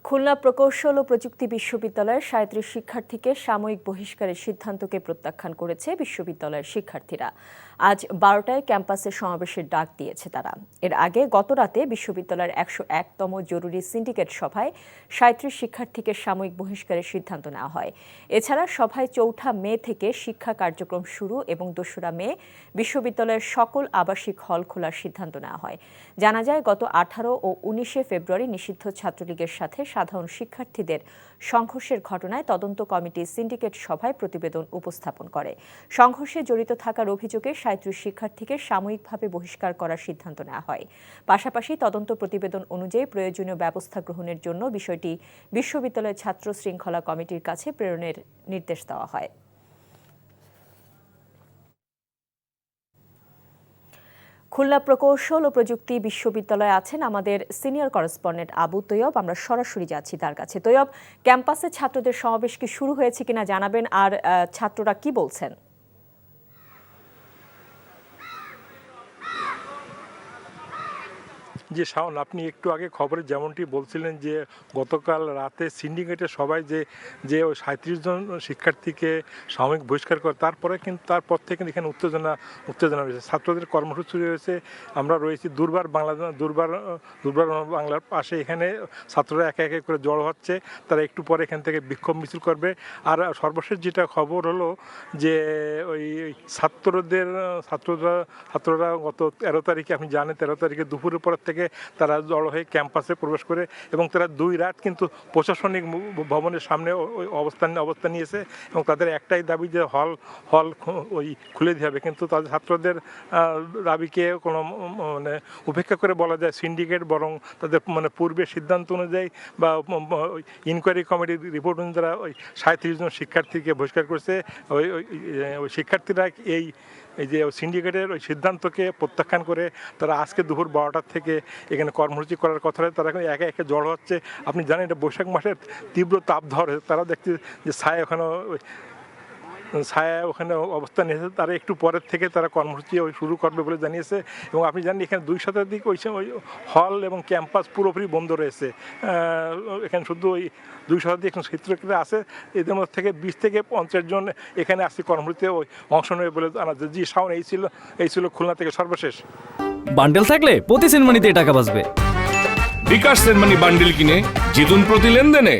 খুলনা প্রকৌশল ও প্রযুক্তি বিশ্ববিদ্যালয়ের ৩৭ শিক্ষার্থীকে সাময়িক বহিষ্কারের সিদ্ধান্তকে প্রত্যাখ্যান করেছে বিশ্ববিদ্যালয়ের শিক্ষার্থীরা। আজ ১২টায় ক্যাম্পাসে সমাবেশের ডাক দিয়েছে তারা। এর আগে গতরাতে বিশ্ববিদ্যালয়ের ১০১তম জরুরি সিন্ডিকেট সভায় ৩৭ শিক্ষার্থীকে সাময়িক বহিষ্কারের সিদ্ধান্ত নেওয়া হয়। এছাড়া সভায় ৪ঠা মে থেকে শিক্ষা কার্যক্রম শুরু এবং ২রা মে বিশ্ববিদ্যালয়ের সকল আবাসিক হল খোলার সিদ্ধান্ত নেওয়া হয়। জানা যায়, গত ১৮ ও ১৯ ফেব্রুয়ারি নিষিদ্ধ ছাত্রলীগের সাথে সাধারণ শিক্ষার্থীদের সংঘর্ষের ঘটনায় তদন্ত কমিটি সিন্ডিকেট সভায় প্রতিবেদন উপস্থাপন করে। সংঘর্ষে জড়িত থাকার অভিযোগে ৩৭ শিক্ষার্থীকে সাময়িকভাবে বহিষ্কার করার সিদ্ধান্ত নেওয়া হয়। পাশাপাশি তদন্ত প্রতিবেদন অনুযায়ী প্রয়োজনীয় ব্যবস্থা গ্রহণের জন্য বিষয়টি বিশ্ববিদ্যালয়ের ছাত্র শৃঙ্খলা কমিটির কাছে প্রেরণের নির্দেশ দেওয়া হয়। খুলনা প্রকৌশল ও প্রযুক্তি বিশ্ববিদ্যালয়ে আছেন আমাদের সিনিয়র করেসপন্ডেন্ট আবু তৈয়ব। আমরা সরাসরি যাচ্ছি তার কাছে। তৈয়ব, ক্যাম্পাসে ছাত্রদের সমাবেশ কি শুরু হয়েছে কিনা জানাবেন, আর ছাত্ররা কি বলছেন? জি শাওন, আপনি একটু আগে খবরে যেমনটি বলছিলেন যে গতকাল রাতে সিন্ডিকেটের সবাই যে ওই ৩৭ জন শিক্ষার্থীকে সাময়িক বহিষ্কার করে, তারপর থেকে এখানে উত্তেজনা রয়েছে। ছাত্রদের কর্মসূচি রয়েছে। আমরা রয়েছি দুর্বার বাংলার পাশে। এখানে ছাত্ররা একে একে করে জড়ো হচ্ছে। তারা একটু পরে এখান থেকে বিক্ষোভ মিছিল করবে। আর সর্বশেষ যেটা খবর হলো যে ওই ছাত্ররা গত ১৩ তারিখে, আপনি জানেন ১৩ তারিখে দুপুরের পর থেকে তারা জড়ো হয়ে ক্যাম্পাসে প্রবেশ করে এবং তারা ২ রাত কিন্তু প্রশাসনিক ভবনের সামনে অবস্থান নিয়েছে এবং তাদের একটাই দাবি যে হল খুলে দিতে হবে। কিন্তু তাদের ছাত্রদের দাবিকে কোনো উপেক্ষা করে বলা যায় সিন্ডিকেট বরং তাদের পূর্বের সিদ্ধান্ত অনুযায়ী বা ইনকোয়ারি কমিটির রিপোর্ট অনুযায়ী তারা ওই ৩৭ জন শিক্ষার্থীকে বহিষ্কার করেছে। ওই শিক্ষার্থীরা এই যে সিন্ডিকেটের ওই সিদ্ধান্তকে প্রত্যাখ্যান করে তারা আজকে দুপুর 12টার থেকে এখানে কর্মসূচি করার কথা। তারা এখন একে একে জড়ো হচ্ছে। আপনি জানেন এটা বৈশাখ মাসের তীব্র তাপ ধরে। তারা দেখছে যে ছায়া ওখানে অবস্থান নিয়েছে। তারা একটু পরের থেকে তারা কর্মসূচি শুরু করবে বলে জানিয়েছে। এবং আপনি জানেন এখানে ২ শতাধিক ওই হল এবং ক্যাম্পাস পুরোপুরি বন্ধ রয়েছে। এখানে শুধু ওই ২ শতাধিক শিক্ষার্থীরা আছে। এদের মধ্যে থেকে ২০ থেকে ৫০ জন এখানে আসছে কর্মসূচিতে ওই অংশ নেবে বলে জানা যায়। জি শাওন, এই ছিল খুলনা থেকে সর্বশেষ। বান্ডেল থাকলে প্রতি সেনমানিতে টাকা বাঁচবে। বিকাশ সেনমানি বান্ডেল কিনে জিতুন প্রতি লেনদেনে।